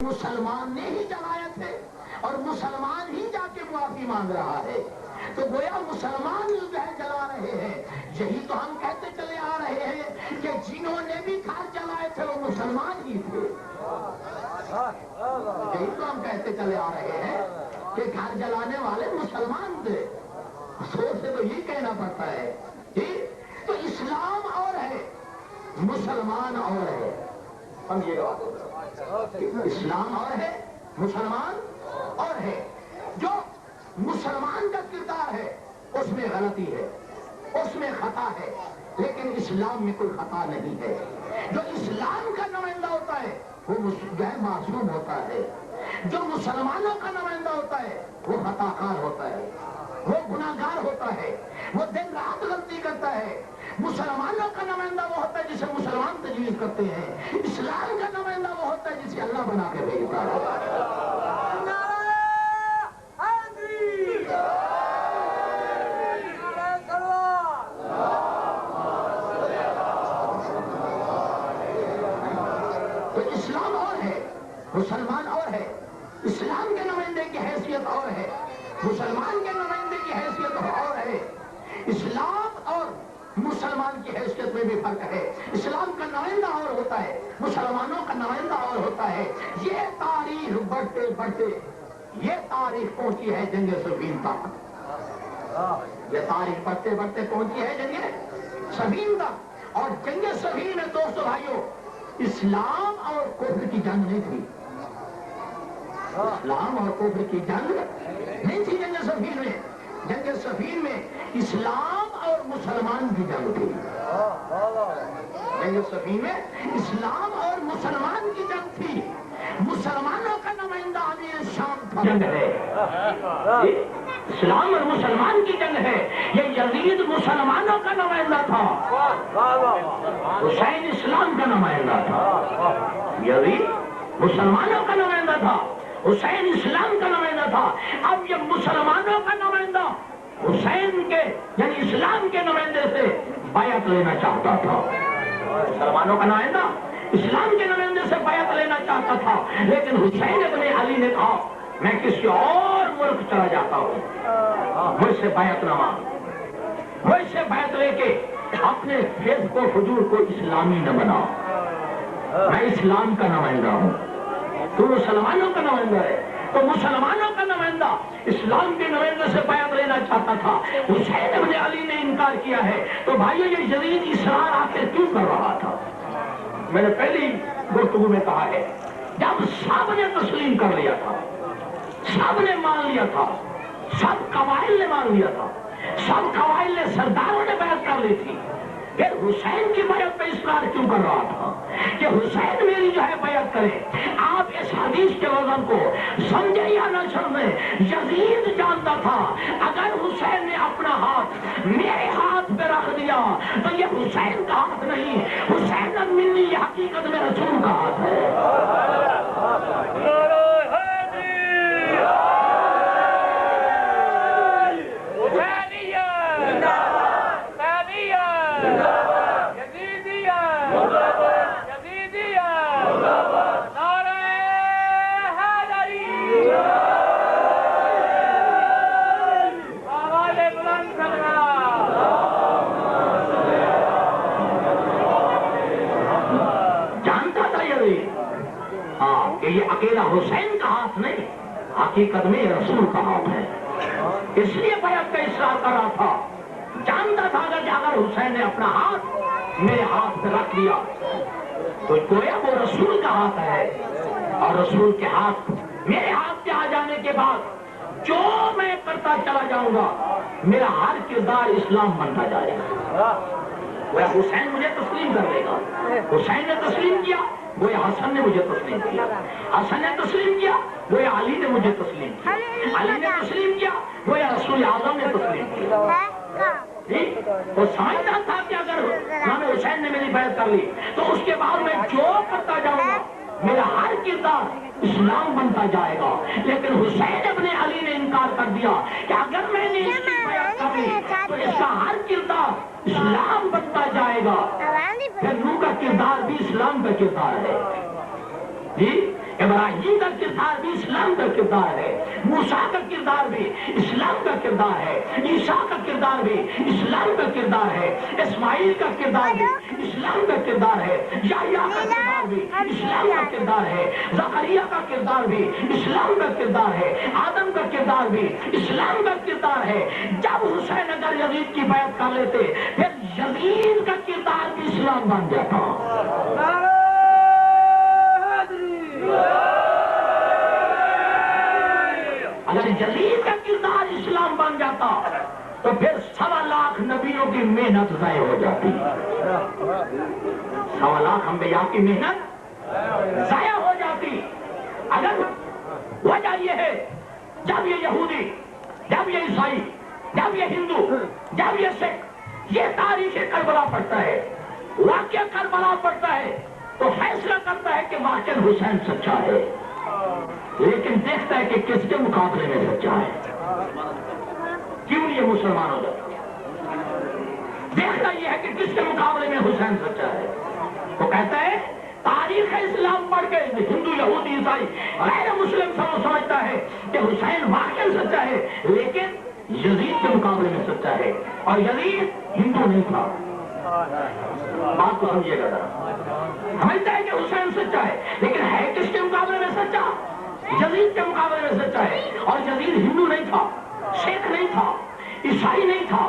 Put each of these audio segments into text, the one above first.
مسلمان نے ہی جلائے تھے اور مسلمان ہی جا کے معافی مانگ رہا ہے، تو گویا مسلمان جو ہے جلا رہے ہیں۔ یہی تو ہم کہتے چلے آ رہے ہیں کہ جنہوں نے بھی گھر جلائے تھے وہ مسلمان ہی تھے۔ یہی تو ہم کہتے چلے آ رہے ہیں کہ گھر جلانے والے مسلمان تھے۔ افسوس سے تو یہ کہنا پڑتا ہے تو اسلام اور ہے، مسلمان اور ہے۔ سمجھیے گا، اسلام اور ہے، مسلمان اور ہے۔ جو مسلمان کا کردار ہے اس میں غلطی ہے، اس میں خطا ہے، لیکن اسلام میں کوئی خطا نہیں ہے۔ جو اسلام کا نمائندہ ہوتا ہے وہ معصوم ہوتا ہے، جو مسلمانوں کا نمائندہ ہوتا ہے وہ خطا کار ہوتا ہے، وہ گناہگار ہوتا ہے، وہ دن رات غلطی کرتا ہے۔ مسلمانوں کا نمائندہ وہ ہوتا ہے جسے مسلمان تجویز کرتے ہیں، اسلام کا نمائندہ وہ ہوتا ہے جسے اللہ بنا کے بھیجتا ہے۔ تو اسلام اور ہے، مسلمان اور ہے۔ اسلام کے نمائندے کی حیثیت اور ہے، مسلمان کے نمائندے کی حیثیت اور ہے۔ اسلام اور مسلمان کی حیثیت میں بھی فرق ہے۔ اسلام کا نمائندہ اور ہوتا ہے، مسلمانوں کا نمائندہ اور ہوتا ہے۔ یہ تاریخ بڑھتے بڑھتے یہ تاریخ پہنچی ہے جنگ صفین تک، یہ تاریخ بڑھتے بڑھتے پہنچی ہے جنگ صفین تک۔ اور جنگ صفین میں دوستو بھائیوں اسلام اور کفر کی جنگ نہیں تھی، اسلام اور کفر کی جنگ نہیں تھی جنگ صفین میں۔ جنگ صفین میں اسلام اور مسلمان کی جنگ تھی۔ جنگ صفین میں اسلام اور مسلمان کی جنگ تھی۔ مسلمانوں کا نمائندہ امیر شام تھا، جنگ ہے، اسلام اور مسلمان کی جنگ ہے۔ یہ یزید مسلمانوں کا نمائندہ تھا، حسین اسلام کا نمائندہ تھا۔ یزید مسلمانوں کا نمائندہ تھا، حسین اسلام کا نمائندہ تھا۔ اب یہ مسلمانوں کا نمائندہ حسین کے یعنی اسلام کے نمائندے سے بیعت لینا چاہتا تھا، مسلمانوں کا نمائندہ اسلام کے نمائندے سے بیعت لینا چاہتا تھا، لیکن حسین ابن علی نے کہا میں کسی اور ملک چلا جاتا ہوں، مجھ سے بیعت نہ مانگ، مجھ سے بیعت لے کے اپنے فیض کو حضور کو اسلامی نہ بنا، میں اسلام کا نمائندہ ہوں، تو مسلمانوں کا نمائندہ ہے۔ تو مسلمانوں کا نمائندہ اسلام کے نمائندے سے بیعت لینا چاہتا تھا، حسین ابن علی نے انکار کیا ہے۔ تو بھائیو یہ یزید اصرار آخر کیوں کر رہا تھا؟ میں نے پہلی گفتگو میں کہا ہے جب سب نے تسلیم کر لیا تھا، سب نے مان لیا تھا، سب قبائل نے مان لیا تھا، سب قبائل نے سرداروں نے بیعت کر لی تھی، پھر حسین کی بیعت پہ اصرار کیوں کر رہا تھا کہ حسین میری جو ہے بیعت کرے؟ آپ اس حدیث کے وزن کو سمجھے یا نہ سمجھے، یزید جانتا تھا اگر حسین نے اپنا ہاتھ میرے ہاتھ پہ رکھ دیا تو یہ حسین کا ہاتھ نہیں، حسین منی یہ حقیقت میں رسول کا ہاتھ ہے۔ یہ اکیلا حسین کا ہاتھ نہیں، حقیقت میں یہ رسول کا ہاتھ ہے، اس لیے بیعت کا اصرار کر رہا تھا۔ جانتا تھا اگر حسین نے اپنا ہاتھ میرے ہاتھ پہ رکھ دیا تو گویا وہ رسول کا ہاتھ ہے، اور رسول کے ہاتھ میرے ہاتھ پہ آ جانے کے بعد جو میں کرتا چلا جاؤں گا میرا ہر کردار اسلام بنتا جائے گا۔ وہ حسین مجھے تسلیم کر لے گا، حسین نے تسلیم کیا، وہ حسن نے مجھے تسلیم کیا، حسن نے تسلیم کیا، وہ علی نے مجھے تسلیم کیا، علی نے تسلیم کیا، وہ رسول اعظم نے تسلیم کیا۔ وہ سمجھتا تھا کہ اگر امام حسین نے میری بیعت کر لی تو اس کے بعد میں جو کرتا جاؤں گا میرا ہر کردار اسلام بنتا جائے گا۔ لیکن حسین ابن علی نے انکار کر دیا کہ اگر میں نے اس کی بیعت کر لی تو اس کا ہر کردار اسلام بنتا جائے گا، پھر نو کا کردار بھی اسلام کا کردار ہے۔ جی ابراہیم کا کردار بھی اسلام کا کردار ہے، موسیٰ کا کردار بھی اسلام کا کردار ہے، عیسیٰ کا کردار بھی اسلام کا کردار ہے، اسماعیل کا کردار بھی اسلام کا کردار ہے، یحییٰ کا کردار بھی اسلام کا کردار ہے، زکریا کا کردار بھی اسلام کا کردار ہے، آدم کا کردار بھی اسلام کا کردار ہے۔ جب حسین اگر یزید کی بیعت کر لیتے پھر یزید کا کردار بھی اسلام بن جاتا۔ اگر یزید کا کردار اسلام بن جاتا تو پھر 1.25 نبیوں کی محنت ضائع ہو جاتی، 1.25 انبیاء کی محنت ضائع ہو جاتی۔ اگر وجہ یہ ہے جب یہ یہودی، جب یہ عیسائی، جب یہ ہندو، جب یہ سکھ یہ تاریخ کربلا پڑھتا ہے، واقعہ کربلا پڑھتا ہے تو فیصلہ کرتا ہے کہ واقعہ حسین سچا ہے، لیکن دیکھتا ہے کہ کس کے مقابلے میں سچا ہے، کیوں یہ مسلمان ہو جاتا ہے؟ دیکھتا یہ ہے کہ کس کے مقابلے میں حسین سچا ہے۔ وہ کہتا ہے تاریخ اسلام پڑھ کے ہندو، یہودی، عیسائی غیر مسلم سمجھتا ہے کہ حسین واقعا سچا ہے، لیکن یزید کے مقابلے میں سچا ہے، اور یزید ہندو نہیں تھا۔ بات کو سمجھیے گا، سمجھتا ہے کہ حسین سچا ہے لیکن ہے کس کے مقابلے میں سچا؟ یزید کے مقابلے میں سچا ہے، اور یزید ہندو نہیں تھا، سکھ نہیں تھا، عیسائی نہیں تھا،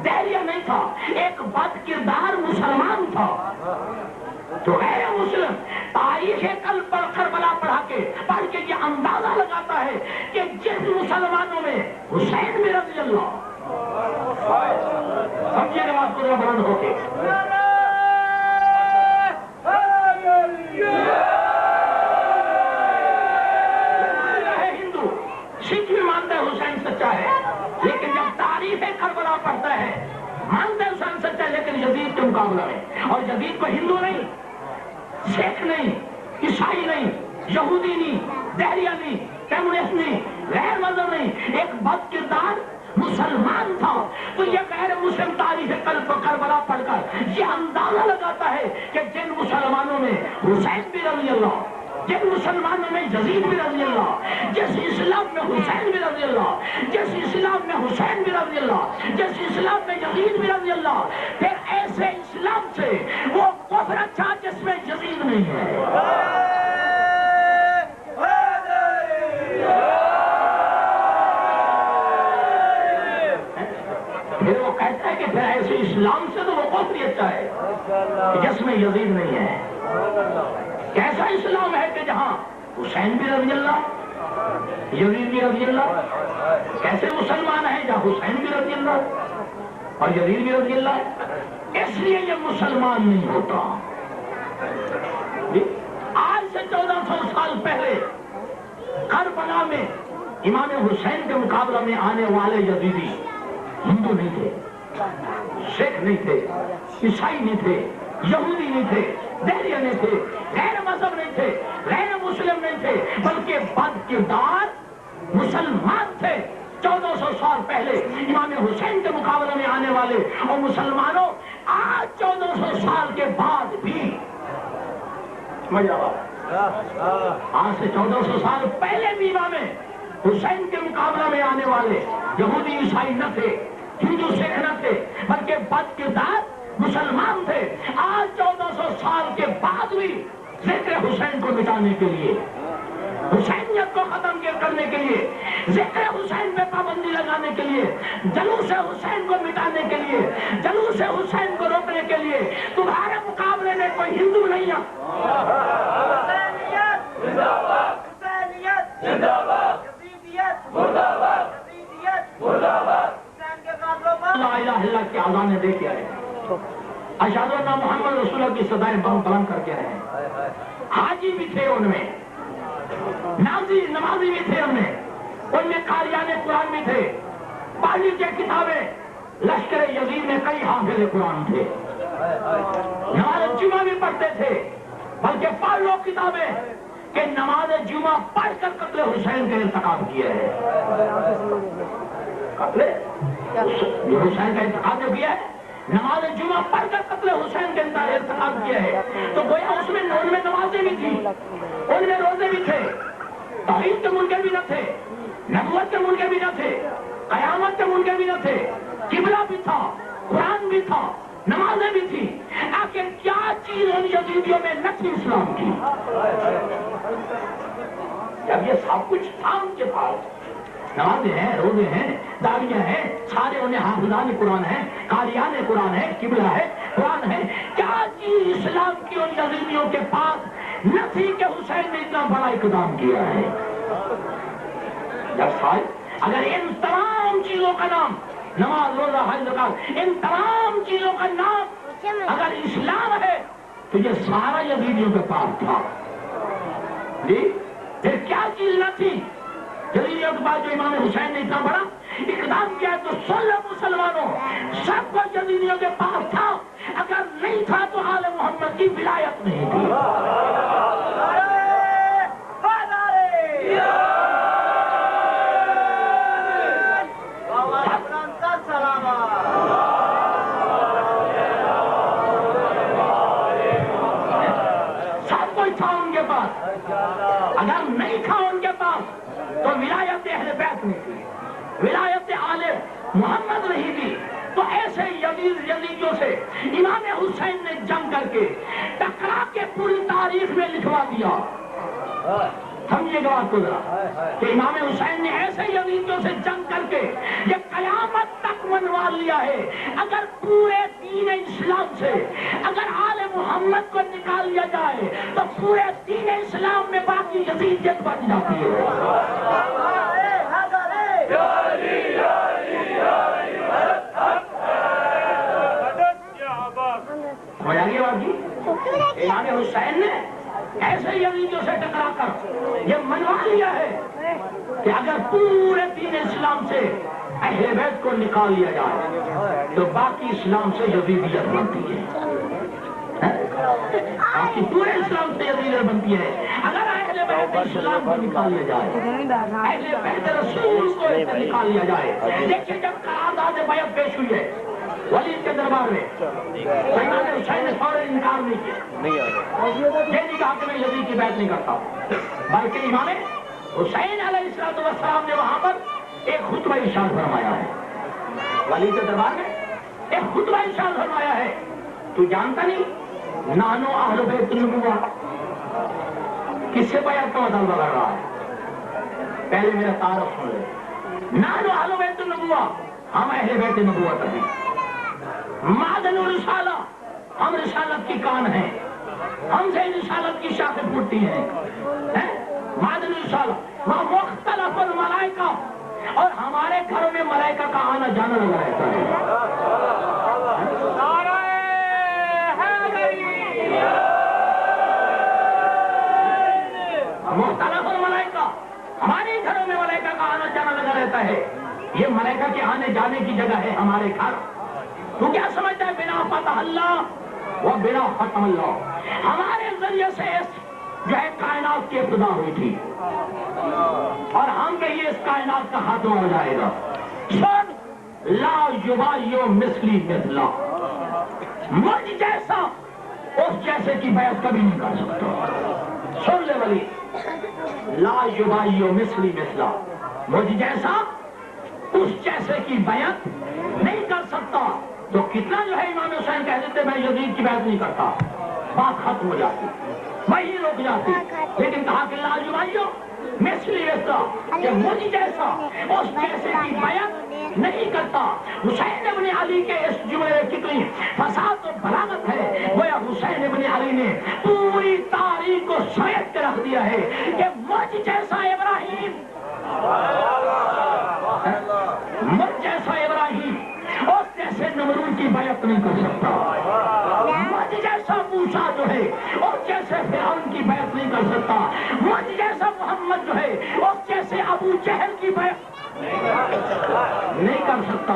دہریہ نہیں تھا، ایک بد کردار مسلمان تھا۔ تو غیر مسلم تاریخ کربلا پڑھ کے یہ اندازہ لگاتا ہے کہ جن مسلمانوں میں حسین بھی رضی اللہ، سمجھیے گا بات کو ذرا بلند ہو کے، ہندو سکھ بھی مانتا ہے حسین سچا ہے، لیکن جب تاریخ کربلا پڑھتا ہے مانتا ہے حسین سچا ہے، لیکن یزید کے مقابلہ میں، اور یزید کو ہندو نہیں، سکھ نہیں، عیسائی نہیں، یہودی نہیں، دہریہ نہیں، کمیونسٹ نہیں، غیر مذہب نہیں، ایک بد کردار مسلمان تھا۔ تو یہ غیر مسلم تاریخ کربلا پڑھ کر یہ اندازہ لگاتا ہے کہ جن مسلمانوں میں حسین بھی رضی اللہ، جن مسلمانوں میں یزید بھی رضی اللہ، جس اسلام میں حسین بھی رضی اللہ، جس اسلام میں حسین بھی رضی اللہ، جس اسلام میں یزید بھی رضی اللہ، پھر ایسے اسلام سے وہ کفر اچھا جس میں یزید نہیں ہے۔ پھر وہ کہتا ہے کہ پھر ایسے اسلام سے تو وہ کفر اچھا ہے جس میں یزید نہیں ہے۔ کیسا اسلام ہے کہ جہاں حسین بھی رضی اللہ، یزید بھی رضی اللہ؟ کیسے مسلمان ہیں جہاں حسین بھی رضی اللہ اور یزید بھی رضی اللہ؟ اس لیے یہ مسلمان نہیں ہوتا۔ آج سے 1400 سال پہلے کربلا میں امام حسین کے مقابلہ میں آنے والے یزیدی ہندو نہیں تھے، سکھ نہیں تھے، عیسائی نہیں تھے، یہودی نہیں تھے، دہریہ نہیں تھے، غیر مذہب نہیں تھے، غیر مسلم نہیں تھے، بلکہ بد کردار مسلمان تھے۔ 1400 سال پہلے امام حسین کے مقابلے میں آنے والے اور مسلمانوں آج 1400 سال کے بعد بھی، آج سے 1400 سال پہلے بھی امام حسین کے مقابلہ میں آنے والے یہودی عیسائی نہ تھے، ہندو سکھ نہ تھے، بلکہ بد کردار مسلمان تھے۔ آج 1400 سال کے بعد بھی ذکر حسین کو مٹانے کے لیے، حسینیت کو ختم کرنے کے لیے، ذکر حسین پہ پابندی لگانے کے لیے، جلوس حسین کو مٹانے کے لیے، جلوس حسین کو روکنے کے لیے تمہارے مقابلے میں کوئی ہندو نہیں ہے۔ لا الہ الا اللہ کی آذانیں دے کے آئے، اشہد ان محمد رسول اللہ کی صدائیں بلند کر کے آئے۔ حاجی بھی تھے ان میں، نمازی بھی تھے ان میں قاریان قرآن بھی تھے، پانی کی کتابیں، لشکر یزید میں کئی حافظ قرآن تھے، نماز جمعہ بھی پڑھتے تھے، بلکہ پڑھ لو کتابیں کہ نماز جمعہ پڑھ کر قتل حسین کا ارتکاب کیا ہے۔ قتل حسین کا ارتکاب جو کیا ہے نماز جمعہ پڑھ کر قتل حسین کے ارتکاب کیا ہے، تو گویا اس میں نمازیں بھی تھی، ان میں روزے بھی تھے، توحید کے منکر بھی نہ تھے، نبوت کے منکر بھی نہ تھے، قیامت کے منکر بھی نہ تھے، قبلہ بھی تھا، قرآن بھی تھا، نمازیں بھی تھی، آخر کیا چیز ان یزیدیوں میں نہ تھی اسلام کی؟ جب یہ سب کچھ تھا ان کے پاس، نمازیں ہیں، روزے ہیں، داڑیاں ہیں، سارے انہیں حافظان قرآن ہیں، قاریان قرآن ہے، قبلہ ہے، قرآن ہے، کیا چیز اسلام کی ان یزیدیوں کے پاس نہ تھی کہ حسین نے اتنا بڑا اقدام کیا ہے؟ جب صاحب اگر ان تمام چیزوں کا نام نماز، روزہ، حج، زکات، ان تمام چیزوں کا نام اگر اسلام ہے تو یہ سارا یزیدیوں کے پاس تھا جی، پھر کیا چیز نہ تھی یزیدیوں کے پاس جو امام حسین نے اتنا بڑا اقدام کیا؟ تو سن لو مسلمانوں، سب کو یزیدیوں کے پاس تھا، اگر نہیں تھا تو آل محمد کی ولایت نہیں تھی۔ سب کچھ تھا ان کے پاس، اگر نہیں تھا ان کے پاس تو ولایت اہل بیت نہیں تھی، ولایت آل محمد نہیں تھی۔ تو ایسے یزیدیوں سے امام حسین نے جنگ کر کے ٹکرا کے پوری تاریخ میں لکھوا دیا۔ سمجھیے گا بات کو ذرا کہ امام حسین نے ایسے یزیدیوں سے جنگ کر کے یہ قیامت تک منوا لیا ہے، اگر پورے دین اسلام سے اگر آل محمد کو نکال لیا جائے تو پورے دین اسلام میں باقی یزیدیت بچ جاتی ہے۔ امام حسین نے ایسے یزیدیوں سے ٹکرا کر یہ منوا لیا ہے کہ اگر پورے دین اسلام سے اہل بیت کو نکال لیا جائے تو باقی اسلام سے یزیدیت بنتی ہے، باقی پورے اسلام سے یزیدیت بنتی ہے اگر اہل بیت اسلام کو نکال لیا جائے، اہل بیت رسول کو نکال لیا جائے۔ دیکھیے جب قرارداد بیعت پیش ہوئی ہے ولید کے دربار میں، امام حسین نے فوراً انکار نہیں کیا، یہ نہیں کہا کہ میں یزید کی بیعت نہیں کرتا، بلکہ امام حسین علیہ السلام نے وہاں پر ایک خطبہ ارشاد فرمایا ہے، ولید کے دربار میں ایک خطبہ ارشاد فرمایا ہے، تو جانتا نہیں نانو اہل بیت النبوہ، کس سے بیعت کا مطالبہ کر رہا ہے؟ پہلے میرا تعارف سن لے، نانو اہل بیت النبوہ، ہم اہل بیت نبوت ہیں، معدن رسالہ، ہم رسالت کی کان ہیں، ہم سے رسالت کی شاخیں پھوٹتی ہیں، معدن رسالہ، وہاں مختلف الملائکہ، اور ہمارے گھروں میں ملائکہ کا آنا جانا لگا رہتا ہے۔ مختلف الملائکہ، ہمارے گھروں میں ملائکہ کا آنا جانا لگا رہتا ہے، یہ ملائکہ کے آنے جانے کی جگہ ہے ہمارے گھر۔ تو کیا سمجھتا ہے بنا فتح اللہ و بنا ختم اللہ، ہمارے ذریعے سے جو ہے کائنات کی ابتدا ہوئی تھی اور ہم کہیے اس کائنات کا خاتمہ ہو جائے گا۔ سن لا یبایع مثلی مثلا، مجھ جیسا اس جیسے کی بیعت کبھی نہیں کر سکتا۔ سن لے ولی، لا یبایع مثلی مثلا، مجھ جیسا اس جیسے کی بیعت نہیں کر سکتا۔ تو کتنا جو ہے امام حسین کہہ دیتے میں یزید کی بیعت نہیں کرتا، بات ختم ہو جاتی، وہی رک جاتی، لیکن کہا کہ لا یبایع مثلی مثلا، کہ مجھ جیسا اس جیسے کی بیعت نہیں کرتا۔ حسین ابن علی کے اس جملے میں کتنی فساد و بلاغت ہے، وہ حسین ابن علی نے پوری تاریخ کو سمیٹ کے رکھ دیا ہے کہ مجھ جیسا ابراہیم، مجھ جیسا ابراہیم اس جیسے نمرود کی بیعت نہیں کر سکتا، مجھ جیسا موسیٰ جو ہے اس جیسے فرعون کی بیعت نہیں کر سکتا، مجھ جیسا محمد جو ہے اس جیسے ابو جہل کی بیعت نہیں کر سکتا،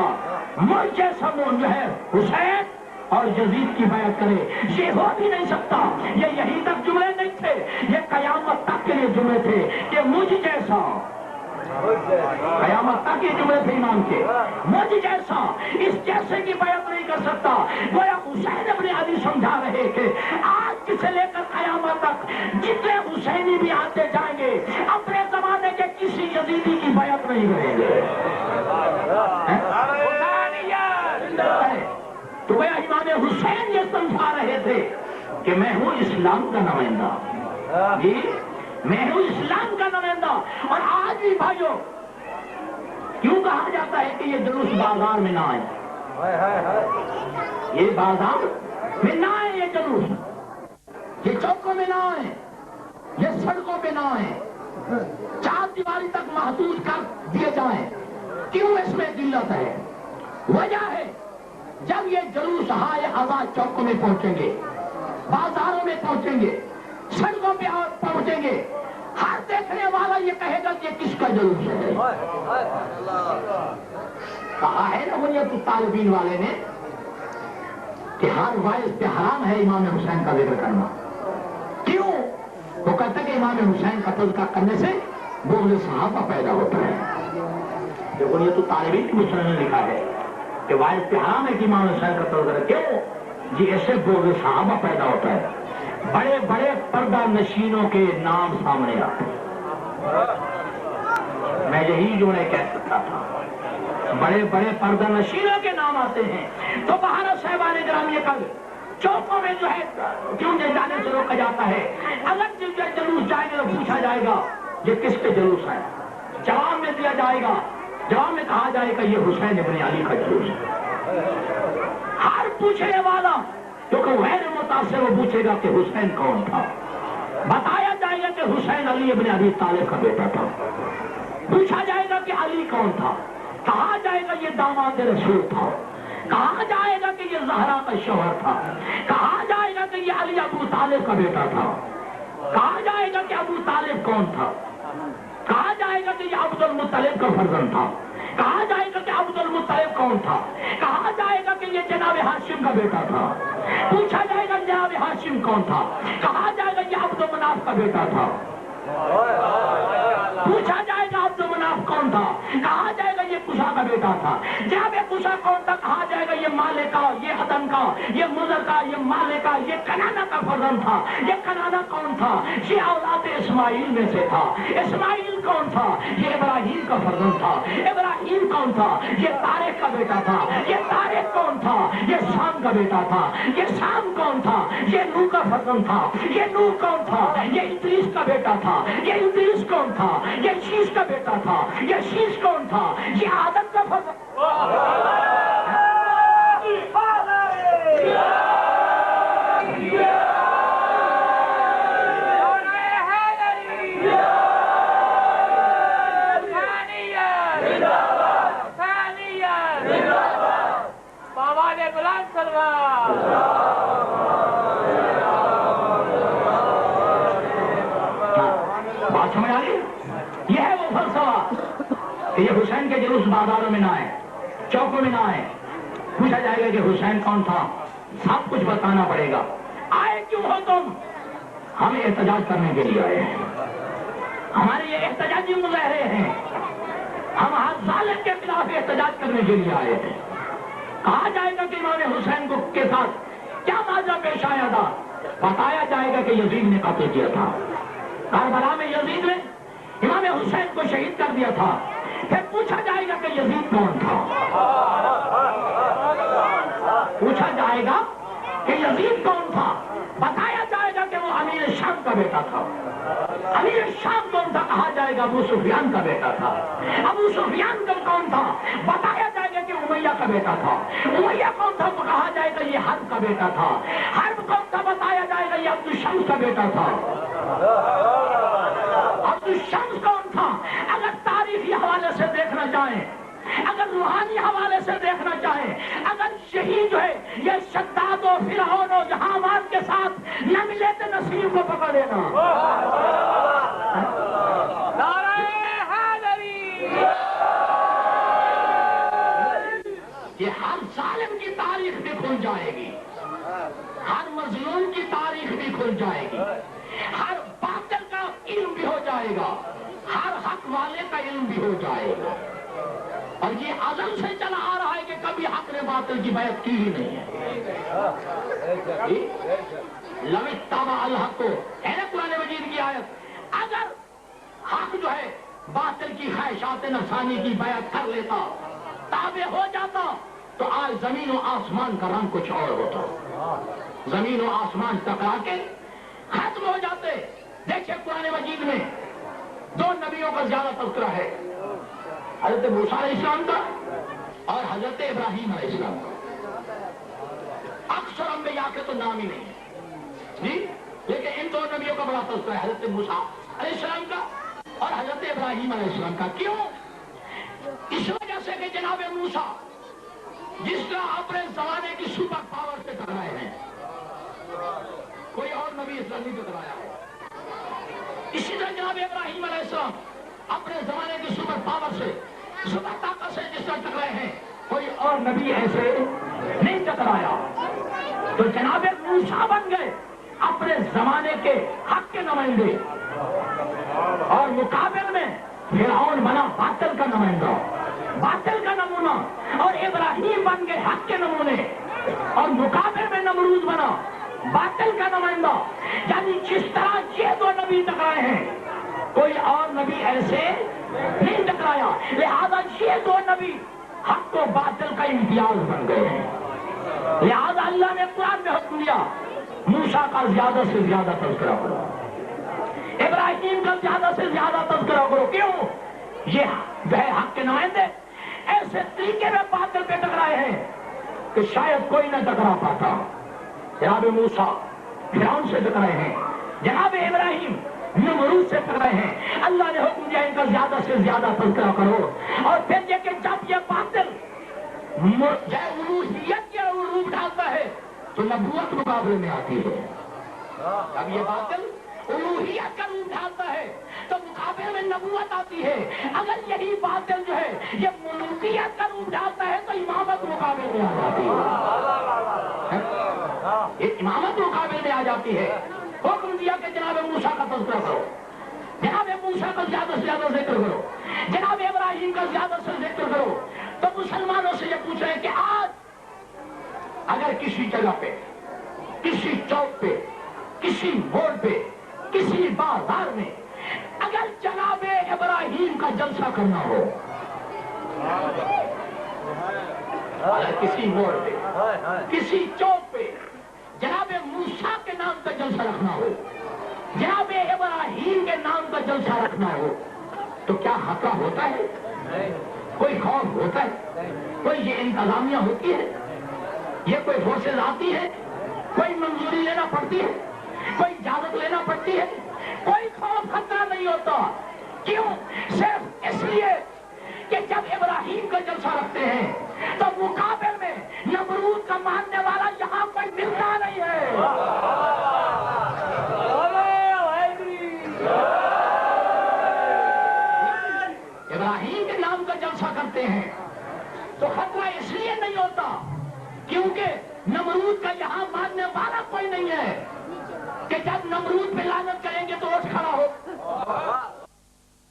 مجھ جیسا وہ جو ہے حسین اور یزید کی بیعت کرے، یہ ہو بھی نہیں سکتا۔ یہ یہی تک جملے نہیں تھے، یہ قیامت تک کے لیے جملے تھے کہ مجھ جیسا قیامت تک یہ جملے تھے امام کے، مجھ جیسا اس جیسے کی بیعت نہیں کر سکتا۔ گویا حسین ابن علی سمجھا رہے کہ آج سے لے کر قیامت تک جتنے حسینی بھی آتے جائیں گے اپنے زمانے کے کسی یزیدی کی بیعت نہیں کریں گے۔ تو گویا امام حسین یہ سمجھا رہے تھے کہ میں ہوں اسلام کا نمائندہ، جی میں ہوں اسلام کا نمائندہ۔ اور آج بھی بھائیوں کیوں کہا جاتا ہے کہ یہ جلوس بازار میں نہ آئے، یہ بازار میں نہ آئے، یہ جلوس یہ چوکوں میں نہ آئے، یہ سڑکوں پہ نہ آئے، چار دیواری تک محدود کر دیے جائیں۔ کیوں اس میں ذلت ہے؟ وجہ ہے جب یہ جلوس ہائے آزاد چوکوں میں پہنچیں گے، بازاروں میں پہنچیں گے، سڑکوں پہ پہنچیں گے، ہر دیکھنے والا یہ کہے گا کہ یہ کس کا جلوس ہے۔ کہا ہے نا بنیاد الطالبین والے نے کہ ہر وائز پہ حرام ہے امام حسین کا ذکر کرنا۔ کیوں؟ وہ کہتا ہے کہ امام حسین کا تذکرہ کرنے سے بغض صحابہ پیدا ہوتا ہے۔ یہ بنیاد الطالبین کی مسلم نے لکھا ہے کہ وائز پہ حرام ہے کہ امام حسین کا تذکرہ، کیوں؟ جی ایسے بغض صحابہ پیدا ہوتا ہے، بڑے بڑے پردہ نشینوں کے نام سامنے آتے ہیں۔ میں یہی جو ہے کہہ سکتا تھا، بڑے بڑے پردہ نشینوں کے نام آتے ہیں۔ تو بہار صاحبان گرامی کل چوکوں میں جو ہے کیوں جانے سے روکا جاتا ہے؟ اگر جلوس جائے گا تو پوچھا جائے گا یہ کس کے جلوس ہے، جواب میں دیا جائے گا، جواب میں کہا جائے گا یہ حسین ابن علی کا جلوس ہے۔ ہر پوچھنے والا کیونکہ غیر متاثر وہ پوچھے گا کہ حسین کون تھا، بتایا جائے گا کہ حسین علی ابن ابی طالب کا بیٹا تھا۔ پوچھا جائے گا کہ علی کون تھا، کہا جائے گا یہ داماد رسول تھا، کہا جائے گا کہ یہ زہرا کا شوہر تھا، کہا جائے گا کہ یہ علی ابو طالب کا بیٹا تھا، کہا جائے گا کہ ابو طالب کون تھا، کہا جائے گا کہ یہ عبد المطلب کا فرزند تھا، کہا جائے گا کہ عبد المطلب کون تھا، کہا جائے گا کہ یہ جناب ہاشم کا بیٹا تھا، پوچھا جائے گا جناب ہاشم کون تھا، کہا جائے گا یہ عبد مناف کا بیٹا تھا، پوچھا جائے گا عبد مناف کون تھا، کہا جائے گا یہ قصا کا بیٹا تھا، جناب قصا کون تھا، کہا جائے گا یہ مالک کا، یہ عدن کا، یہ مضر کا، یہ مالک کا، یہ کنانا کا فرزند تھا، یہ کنانا کون تھا، یہ اولاد اسماعیل میں سے تھا، اسماعیل کون تھا، یہ ابراہیم کا فرزند تھا، ابراہیم کون تھا، یہ طارق کا بیٹا تھا، یہ طارق کون تھا، یہ شام کا بیٹا تھا، یہ شام کون تھا، یہ نوح کا فرزند تھا، یہ نوح کون تھا، یہ ادریس کا بیٹا تھا، یہ ادریس کون تھا، یہ شیش کا بیٹا تھا، یہ شیش کون تھا، یہ آدم کا فرزند بات سمجھ آ گئی؟ یہ ہے وہ فلسفہ کہ یہ حسین کے جلوس بازاروں میں نہ آئے، چوکوں میں نہ آئے، پوچھا جائے گا کہ حسین کون تھا، سب کچھ بتانا پڑے گا۔ آئے کیوں ہو تم؟ ہم احتجاج کرنے کے لیے آئے ہیں، ہمارے یہ احتجاجی مظاہرے ہیں، ہم ہر ظالم کے خلاف احتجاج کرنے کے لیے آئے ہیں۔ کہا جائے گا کہ امام حسین کو کے ساتھ کیا واقعہ پیش آیا تھا، بتایا جائے گا کہ یزید نے قتل کیا تھا، کربلا میں یزید نے امام حسین کو شہید کر دیا تھا۔ پھر پوچھا جائے گا کہ یزید کون تھا، پوچھا جائے گا کہ یزید کون تھا، بتایا جائے گا کہ وہ امیر شام کا بیٹا تھا۔ امیر شام کون تھا، کہا جائے گا ابو سفیان کا بیٹا تھا۔ ابو سفیان کون تھا، بتایا جائے گا کہ امیہ کا بیٹا تھا۔ امیہ کون تھا، تو کہا جائے گا یہ حرب کا بیٹا تھا۔ حرب کون تھا، بتایا جائے گا یہ عبد الشمس کا بیٹا تھا۔ عبد الشمس کون تھا؟ اگر تاریخی حوالے سے دیکھنا چاہیں، اگر روحانی حوالے سے دیکھنا چاہیں، اگر شہید جو ہے یہ شداد و فرعون و حامان کے ساتھ نہ ملے تو نصیر کو پکڑ لینا۔ نعرہ حیدری! یہ ہر ظالم کی تاریخ بھی کھل جائے گی، ہر مظلوم کی تاریخ بھی کھل جائے گی، ہر باطل کا علم بھی ہو جائے گا، ہر حق حق والے کا علم بھی ہو جائے گا. اور یہ ازل سے چلا آ رہا ہے کہ کبھی حق نے باطل کی بیعت کی ہی نہیں ہے. لو اتبع الحق کو ہے نا قرآن مجید کی آیت، اگر حق جو ہے باطل کی خواہشات نفسانی کی بیعت کر لیتا، تابع ہو جاتا، تو آج زمین و آسمان کا رنگ کچھ اور ہوتا. زمین و آسمان ٹکرا کے ختم ہو جاتے. دیکھیں قرآن مجید میں دو نبیوں کا زیادہ تذکرہ ہے، حضرت موسیٰ علیہ السلام کا اور حضرت ابراہیم علیہ السلام کا. اکثر انبیاء کے تو نام ہی نہیں ہے جی، لیکن ان دو نبیوں کا بڑا تذکرہ ہے، حضرت موسیٰ علیہ السلام کا اور حضرت ابراہیم علیہ السلام کا. کیوں؟ اس وجہ سے کہ جناب موسیٰ جس طرح اپنے زمانے کی سپر پاور سے ٹکرائے ہیں، کوئی اور نبی اس طرح نہیں ٹکرایا ہے. اسی طرح جناب ابراہیم علیہ السلام اپنے زمانے کی سپر پاور سے، سپر طاقت سے جس طرح ٹکرائے ہیں، کوئی اور نبی ایسے نہیں ٹکرایا. تو جناب موسیٰ بن گئے اپنے زمانے کے حق کے نمائندے، اور مقابل میں فرعون بنا باطل کا نمائندہ، باطل کا نمونہ، اور ابراہیم بن گئے حق کے نمونے، اور مقابل میں نمرود بنا باطل کا نمائندہ. یعنی جس طرح یہ دو نبی ٹکرائے ہیں، کوئی اور نبی ایسے نہیں ٹکرایا. لہذا یہ دو نبی حق و باطل کا امتیاز بن گئے ہیں. لہذا اللہ نے قرآن میں حکم دیا موسیٰ کا زیادہ سے زیادہ تذکرہ کرو، ابراہیم کا زیادہ سے زیادہ تذکرہ کرو. کیوں؟ یہ وہ حق کے نمائندے ایسے طریقے میں باطل پہ ٹکرائے ہیں کہ شاید کوئی نہ ٹکرا پاتا. جناب موسیٰ فرعون سے ٹکرائے ہیں، جناب ابراہیم نمرود سے ٹکرائے ہیں. اللہ نے حکم دیا ان کا زیادہ سے زیادہ تذکرہ کرو. اور پھر یہ کہ جب یہ باطل الوہیت یا روپ ڈالتا ہے تو نبوت مقابلے میں آتی ہے. جب یہ باطل الوہیت کا روپ ڈالتا ہے تو مقابلے میں نبوت آتی ہے. اگر یہی باطل جو ہے یہ ملوکیت کا روپ ڈالتا ہے تو امامت مقابلے میں آ جاتی ہے. یہ امامت مقابلے میں آ جاتی ہے. حکم دیا کہ جناب موسیٰ کا تذکرہ کرو، جناب موسیٰ کا زیادہ سے زیادہ ذکر کرو، جناب ابراہیم کا زیادہ سے ذکر کرو. تو مسلمانوں سے یہ پوچھ رہے ہیں کہ آج اگر کسی جگہ پہ، کسی چوک پہ، کسی موڑ پہ، کسی بازار میں اگر جناب ابراہیم کا جلسہ کرنا ہو، اگر کسی موڑ پہ، کسی چوک پہ جناب موسیٰ کے نام کا جلسہ رکھنا ہو، جناب ابراہیم کے نام کا جلسہ رکھنا ہو، تو کیا خطرہ ہوتا ہے؟ کوئی خوف ہوتا ہے؟ کوئی یہ انتظامیہ ہوتی ہے؟ یہ کوئی فورسز آتی ہے؟ کوئی منظوری لینا پڑتی ہے؟ کوئی اجازت لینا پڑتی ہے؟ کوئی خوف خطرہ نہیں ہوتا. کیوں؟ صرف اس لیے کہ جب ابراہیم کا جلسہ رکھتے ہیں تو مقابل میں نمرود کا ماننے والا یہاں کوئی ملتا نہیں ہے. ابراہیم کے نام کا جلسہ کرتے ہیں تو خطرہ اس لیے نہیں ہوتا کیونکہ نمرود کا یہاں ماننے والا کوئی نہیں ہے کہ جب نمرود پہ لعنت کریں گے تو اٹھ کھڑا ہو.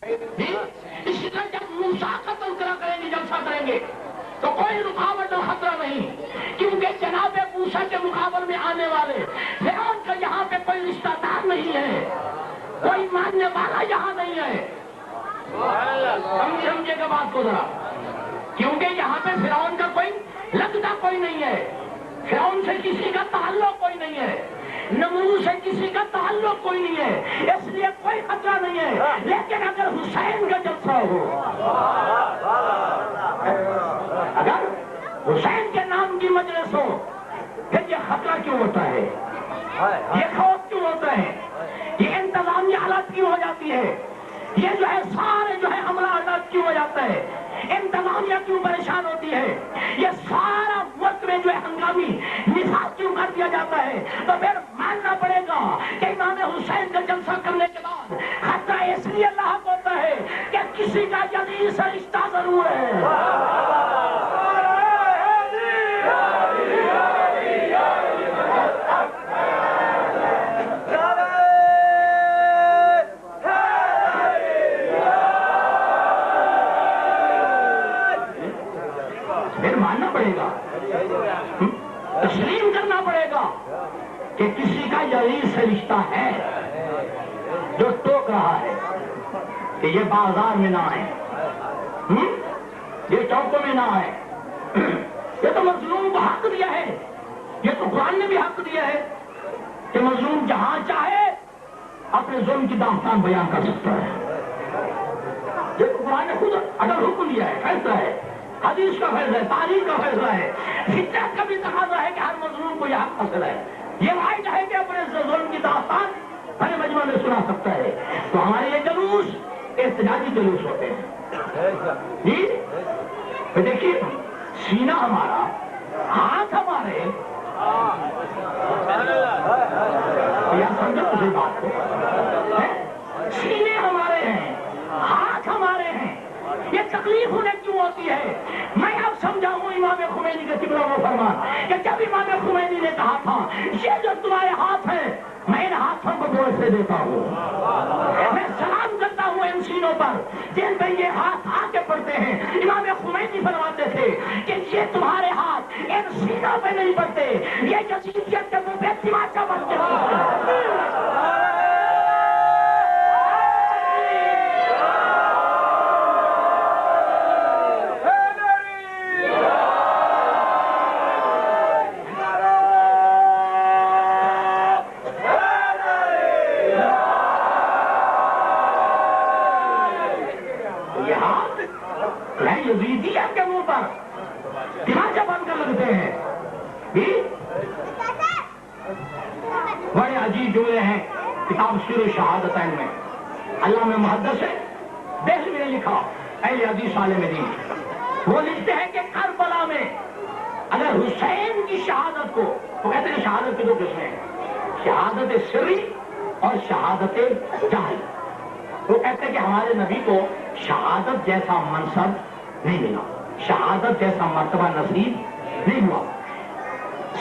اسی طرح جب موسیٰ کا تذکرہ کریں گے، جلسہ کریں گے تو کوئی رکاوٹ اور خطرہ نہیں، کیونکہ جناب موسیٰ کے مقابل میں آنے والے فرعون کا یہاں پہ کوئی رشتہ دار نہیں ہے، کوئی ماننے والا یہاں نہیں ہے. سمجھے گا بات کو ذرا، کیونکہ یہاں پہ فرعون کا کوئی لگتا کوئی نہیں ہے، فرعون سے کسی کا تعلق کوئی نہیں ہے، نمرود سے کسی کا تعلق کوئی نہیں ہے، اس لیے کوئی خطرہ نہیں ہے. لیکن اگر حسین کا جلسہ ہو، اگر حسین کے نام کی مجلس ہو، پھر یہ خطرہ کیوں ہوتا ہے؟ یہ خوف کیوں ہوتا ہے؟ یہ انتظامی حالت کیوں ہو جاتی ہے؟ یہ جو ہے سارے جو ہے عملہ حالات کیوں ہو جاتا ہے؟ انتظامیہ کیوں پریشان ہوتی ہے؟ یہ سارا ملک میں جو ہے ہنگامی نفاذ کیوں کر دیا جاتا ہے؟ تو پھر ماننا پڑے گا کہ امام حسین کا جلسہ کرنے کے بعد خطرہ اس لیے لاحق ہوتا ہے کہ کسی کا یزید سے رشتہ ضرور ہے. ماننا پڑے گا، تسلیم کرنا پڑے گا کہ کسی کا یزید سے رشتہ ہے جو ٹوک رہا ہے کہ یہ بازار میں نہ آئے، یہ چوکوں میں نہ آئے، یہ تو مظلوم کو حق دیا ہے، یہ تو قرآن نے بھی حق دیا ہے کہ مظلوم جہاں چاہے اپنے ظلم کی داستان بیان کر سکتا ہے۔ یہ تو قرآن نے خود اگر حکم دیا ہے، فیصلہ ہے، حدیث کا فیصلہ ہے، تاریخ کا فیصلہ ہے، فطرت کا بھی تقاضا ہے کہ ہر مظلوم کو یہ حق حاصل ہے، یہ واحد ہے کہ اپنے ظلم کی داستان بڑے مجمع میں سنا سکتا ہے۔ تو ہمارے یہ جلوس احتجاجی جلوس ہوتے ہیں جی۔ دیکھیے سینہ ہمارا، ہاتھ ہمارے، یار سمجھو اسی بات کو، سینے ہمارے ہیں، ہاتھ ہمارے ہیں، یہ تکلیف انہیں کیوں ہوتی ہے؟ میں اب سمجھاؤں امام خمینی کا قبلہ و فرمان کہ جب امام خمینی نے کہا تھا یہ جو تمہارے ہاتھ ہیں میں ان ہاتھوں کو گوڑ سے دیتا ہوں، میں سلام کرتا ہوں ان سینوں پر جن پہ یہ ہاتھ آ کے پڑتے ہیں۔ امام خمینی فرماتے تھے کہ یہ تمہارے ہاتھ ان سینوں پہ نہیں پڑتے، یہ یزیدیت کے منہ پہ تماچا بن کے یزیدیت کے منہ پر تماچا بن کر لگتے ہیں۔ بڑے عجیب جملے ہیں کتاب سیر شہادتین میں، علامہ محدث دہلوی نے لکھا، اہل حدیث عالم دین، وہ لکھتے ہیں کہ کربلا میں اگر حسین کی شہادت کو، وہ کہتے ہیں شہادت کی دو قسمیں ہیں، شہادت سری اور شہادت جہری۔ وہ کہتے ہیں کہ ہمارے نبی کو شہادت جیسا منصب نہیں ملا، شہادت جیسا مرتبہ نصیب نہیں ہوا۔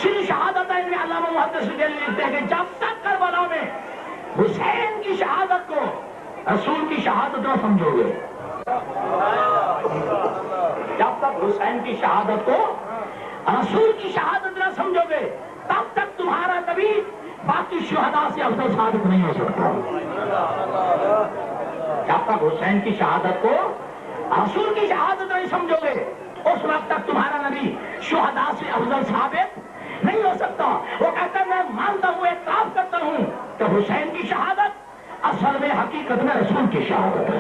صرف شہادت میں علامہ محدث دہلوی لکھتے ہیں کہ جب تک کربلا میں حسین کی شہادت کو رسول کی شہادت نہ سمجھو گے، جب تک حسین کی شہادت کو رسول کی شہادت نہ سمجھو گے تب تک تمہارا نبی باقی شہداء سے افضل ثابت نہیں ہو سکتا۔ جب تک حسین کی شہادت کو رسول کی شہادت نہیں سمجھو گے اس وقت تک تمہارا نبی شہداء سے افضل ثابت نہیں ہو سکتا۔ وہ کہتا ہے میں مانتا ہوں، اعتراف کرتا ہوں کہ حسین کی شہادت اصل میں حقیقت میں رسول کی شہادت ہے،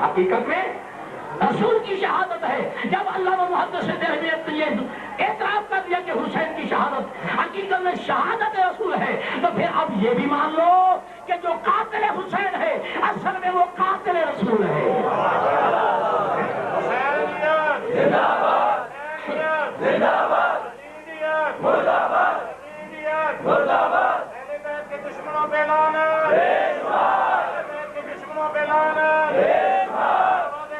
حقیقت میں رسول کی شہادت ہے۔ جب علامہ محدث دہلوی نے یہ اعتراف کر دیا کہ حسین کی شہادت حقیقت میں شہادت رسول ہے، تو پھر اب یہ بھی مان لو کہ جو قاتل حسین ہے اصل میں وہ قاتل رسول ہے۔ زندہ باد، زندہ باد، مردہ باد، مردہ باد، اہل بیت کے دشمنوں پہ لعنت، اہل بیت کے دشمنوں پہ لعنت،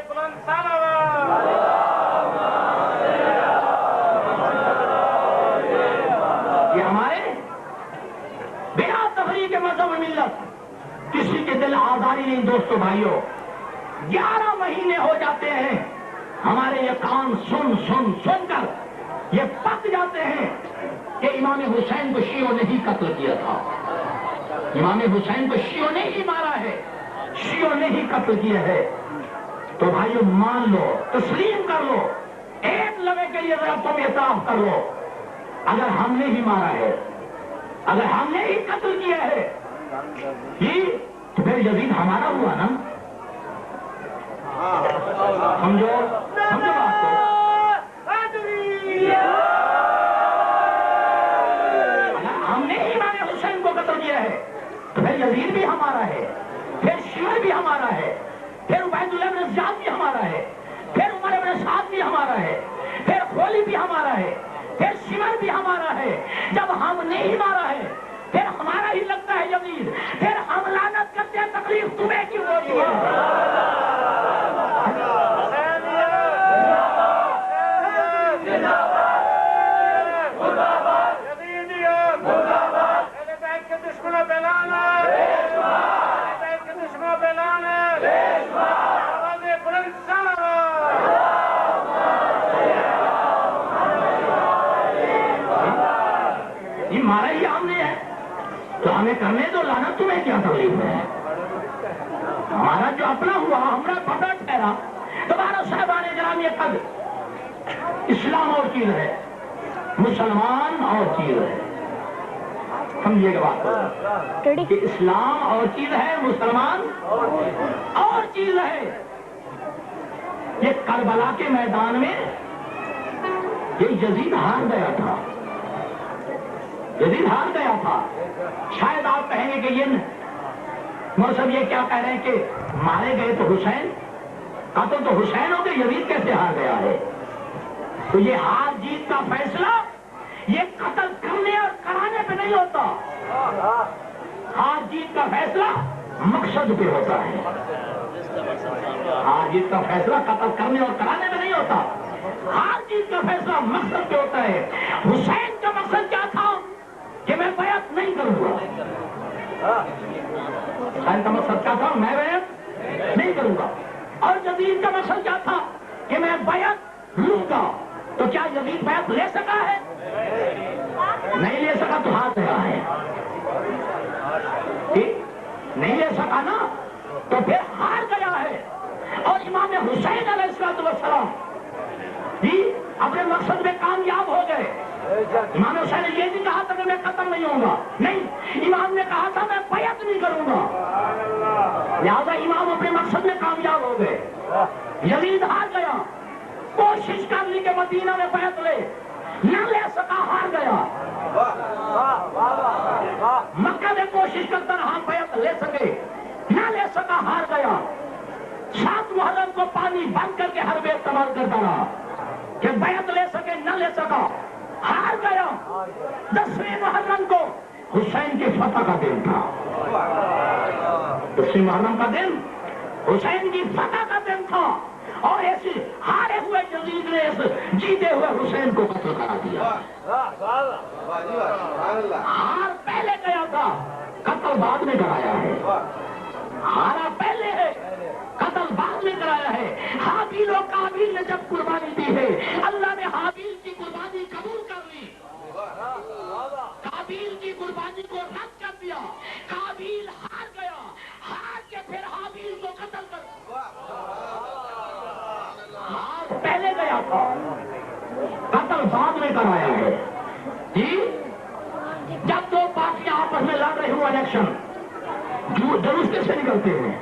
بلند صلوات۔ یہ ہمارے بنا تفریق مذہب ملت کسی کے دل آزاری نہیں۔ دوستو بھائیو، 11 مہینے ہو جاتے ہیں ہمارے یہ کان سن سن سن کر یہ پک جاتے ہیں کہ امام حسین کو شیعوں نے ہی قتل کیا تھا، امام حسین کو شیعوں نے ہی مارا ہے، شیعوں نے ہی قتل کیا ہے۔ تو بھائیو مان لو، تسلیم کر لو، ایک لمحے کے لیے ذرا تم اعتراف کر لو، اگر ہم نے ہی مارا ہے، اگر ہم نے ہی قتل کیا ہے تو پھر یزید ہمارا ہوا نا۔ سمجھو سمجھو بات کو، اگر ہم نے ہی امام حسین کو قتل کیا ہے تو پھر یزید بھی ہمارا ہے، پھر شیعہ بھی ہمارا ہے، پھر عبید اللہ بن زیاد بھی ہمارا ہے، پھر عمر بن سعد بھی ہمارا ہے، پھر خولی بھی ہمارا ہے، پھر شمر بھی ہمارا ہے۔ جب ہم نے ہی مارا ہے پھر ہمارا ہی لگتا ہے یزید، پھر ہم لعنت کرتے ہیں، تکلیف تمہیں کیوں ہوتی ہے؟ ہمیں کرنے دو لعنت، تمہیں کیا تکلیف ہے؟ ہمارا جو اپنا ہوا ہمارا پتا ٹھہرا. تمہارا صاحبان کرام یہ قد اسلام اور چیز ہے، مسلمان اور چیز ہے. سمجھیے گا بات کہ اسلام اور چیز ہے، مسلمان اور چیز ہے. یہ کربلا کے میدان میں یہ یزید ہار گیا تھا، یزید ہار گیا تھا. شاید آپ کہیں گے کہ یہ موسم یہ کیا کہہ رہے ہیں کہ مارے گئے تو حسین، قتل تو حسین ہو گئے، یزید کیسے ہار گیا ہے؟ تو یہ ہار جیت کا فیصلہ یہ قتل کرنے اور کرانے پہ نہیں ہوتا. ہار جیت کا فیصلہ مقصد پہ ہوتا ہے. ہار جیت کا فیصلہ قتل کرنے اور کرانے میں نہیں ہوتا. ہار جیت کا فیصلہ مقصد پہ ہوتا ہے. حسین کا مقصد کیا تھا؟ کہ میں بیعت نہیں کروں گا. حسین کا مقصد کیا تھا؟ میں بیعت نہیں کروں گا. اور یزید کا مقصد کیا تھا؟ کہ میں بیعت لوں گا. تو کیا یزید بیعت لے سکا ہے؟ نہیں لے سکا تو ہار گیا ہے. نہیں لے سکا نا تو پھر ہار گیا ہے. اور امام حسین علیہ السلام جی اپنے مقصد میں کامیاب ہو گئے. امام حسین نے یہ نہیں کہا تھا کہ میں قتل نہیں ہوں گا، نہیں، امام نے کہا تھا میں بیعت نہیں کروں گا. لہذا امام اپنے مقصد میں کامیاب ہو گئے. یزید ہار گیا، کوشش کر لی کہ مدینہ میں بیعت لے، نہ لے سکا، ہار گیا. مکہ میں کوشش کرتا رہا بیعت لے سکے، نہ لے سکا، ہار گیا. 7 محرم کو پانی بند کر کے ہر بے استعمال کرتا رہا کہ بیعت لے سکے، نہ لے سکا، ہار گیا. 10ویں محرم کو حسین کی فتح کا دن تھا. 10ویں محرم کا دن حسین کی فتح کا دن تھا. اور ایسے ہارے ہوئے یزید نے اس جیتے ہوئے حسین کو قتل کرا دیا. ہار پہلے گیا تھا، قتل بعد میں کرایا ہے. ہارا پہلے ہے، قتل بعد میں کرایا ہے. حابیل و قابیل نے جب قربانی دی ہے، اللہ نے حابیل کی قربانی قبول کر لی، قابیل کی قربانی کو رد کر دیا. قابیل ہار گیا، ہار کے پھر حابیل کو قتل کر پہلے گیا تھا، قتل بعد میں کرایا ہے. جی جب 2 پارٹیاں آپس میں لڑ رہے ہوں الیکشن، جلوس کیسے نکلتے ہیں؟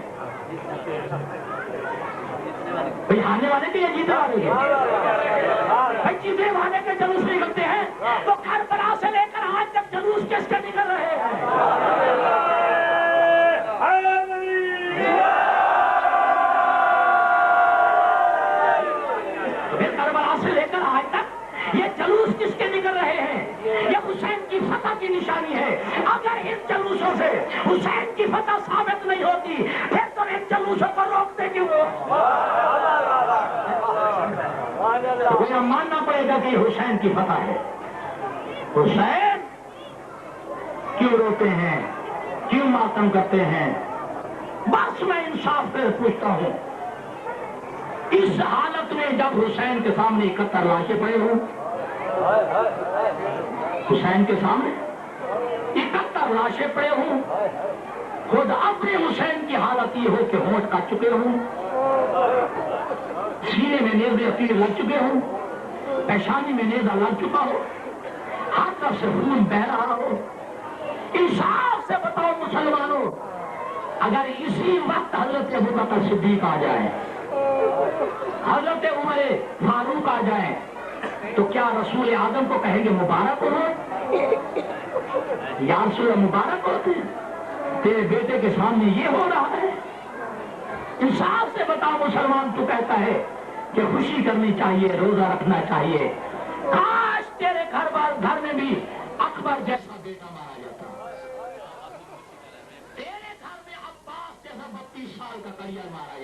بھائی ہارنے والے کے یا جیتے والے کے؟ بھائی جیتے والے کے جلوس نکلتے ہیں. تو کربلا سے لے کر آج تک جلوس کس کے نکل رہے ہیں؟ کربلا سے لے کر آج تک یہ جلوس کس کے نکل رہے ہیں؟ یہ حسین کی فتح کی نشانی ہے. اگر ان جلوسوں سے حسین کی فتح ثابت نہیں ہوتی پھر تو ان جلوسوں کو روکتے کیوں؟ تو ماننا پڑے گا کہ یہ حسین کی فتح ہے. حسین کیوں روتے ہیں، کیوں ماتم کرتے ہیں؟ بس میں انصاف سے پوچھتا ہوں، اس حالت میں جب حسین کے سامنے 71 لاشیں پڑے ہوں، حسین کے سامنے 71 لاشیں پڑے ہوں، خود اپنے حسین کی حالت یہ ہو کہ ہونٹ کاٹ چکے ہوں، سینے میں نیزے تیر لگ چکے ہوں، پیشانی میں نیزہ لگ چکا ہو، ہر طرف سے خون بہ رہا ہو. انصاف سے بتاؤ مسلمانوں، اگر اسی وقت حضرت ابوبکر صدیق آ جائیں، حضرت عمر فاروق آ جائیں، تو کیا رسول اعظم کو کہیں گے مبارک ہو؟ یا رسول مبارک ہوتے تیرے بیٹے کے سامنے یہ ہو رہا ہے؟ انصاف سے بتا مسلمان، تو کہتا ہے کہ خوشی کرنی چاہیے، روزہ رکھنا چاہیے. کاش تیرے گھر میں بھی اکبر جیسا بیٹا مارا جاتا، تیرے گھر میں عباس جیسا 32 سال کا کریئر مارا